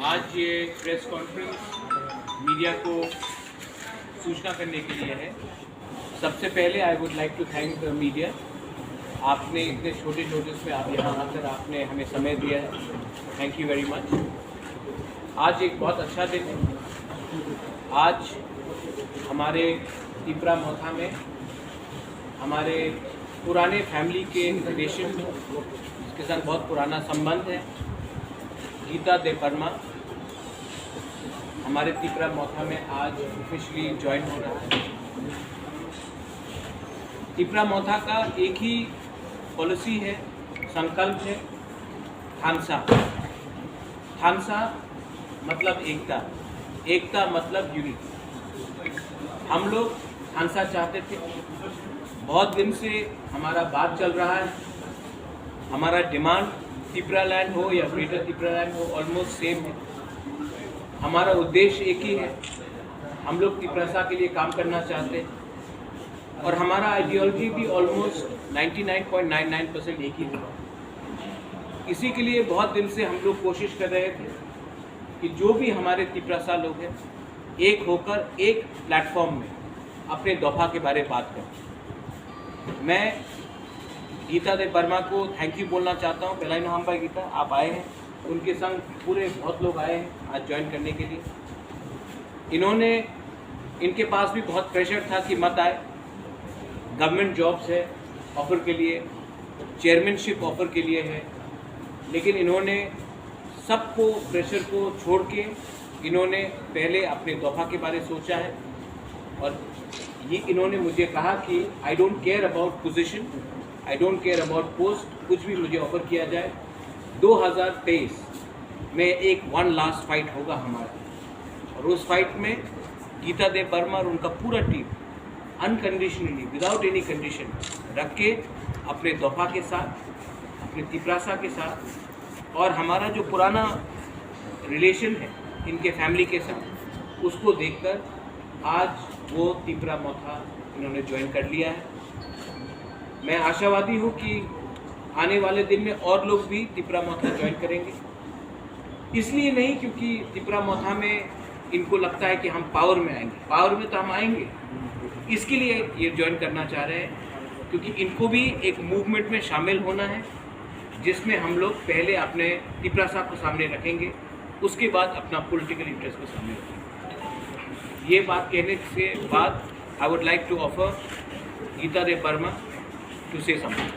आज ये press conference media को सूचना करने के लिए है। सबसे पहले I would like to thank the media. आपने इतने छोटे नोटिस में आप यहाँ आकर आपने हमें समय दिया है, थैंक यू वेरी मच। आज एक बहुत अच्छा दिन है। आज हमारे तिपरा मोथा में हमारे पुराने फैमिली के रिलेशन जिसके साथ बहुत पुराना संबंध है, गीता दे वर्मा हमारे तिपरा मोथा में आज ऑफिशियली ज्वाइन हो रहा है। तिपरा मोथा का एक ही पॉलिसी है, संकल्प है, थानसा। थानसा मतलब एकता, एकता मतलब यूनिटी। हम लोग थानसा चाहते थे, बहुत दिन से हमारा बात चल रहा है। हमारा डिमांड तिपरा लैंड हो या ग्रेटर तिपरा लैंड हो ऑलमोस्ट सेम है। हमारा उद्देश्य एक ही है, हम लोग तिपरासा के लिए काम करना चाहते हैं और हमारा आइडियोलॉजी भी ऑलमोस्ट 99.99% एक ही है। इसी के लिए बहुत दिन से हम लोग कोशिश कर रहे थे कि जो भी हमारे तिपरासा लोग हैं एक होकर एक प्लेटफॉर्म में अपने दफा के बारे में बात करें। मैं गीता दे वर्मा को थैंक यू बोलना चाहता हूँ। पहला नाम भाई गीता, आप आए हैं, उनके संग पूरे बहुत लोग आए हैं आज ज्वाइन करने के लिए। इनके पास भी बहुत प्रेशर था कि मत आए। गवर्नमेंट जॉब्स है ऑफ़र के लिए, चेयरमैनशिप ऑफ़र के लिए है, लेकिन इन्होंने सबको प्रेशर को छोड़ के इन्होंने पहले अपने दफा के बारे सोचा है। और ये इन्होंने मुझे कहा कि I don't care about position, I don't care about post, कुछ भी मुझे ऑफ़र किया जाए। 2023 में एक वन लास्ट फाइट होगा हमारा, और उस फाइट में गीता दे वर्मा और उनका पूरा team unconditionally without any condition रख के अपने दफा के साथ, अपने तिपरासा के साथ और हमारा जो पुराना रिलेशन है इनके फैमिली के साथ, उसको देखकर आज वो तिपरा मोथा इन्होंने ज्वाइन कर लिया है। मैं आशावादी हूँ कि आने वाले दिन में और लोग भी तिपरा मोथा ज्वाइन करेंगे। इसलिए नहीं क्योंकि तिपरा मोथा में इनको लगता है कि हम पावर में आएंगे, पावर में तो हम आएंगे, इसके लिए ये ज्वाइन करना चाह रहे हैं क्योंकि इनको भी एक मूवमेंट में शामिल होना है जिसमें हम लोग पहले अपने तिपरासा को सामने रखेंगे, उसके बाद अपना पॉलिटिकल इंटरेस्ट को सामने रखेंगे। ये बात कहने के बाद I would like to offer Geeta दे वर्मा to say something.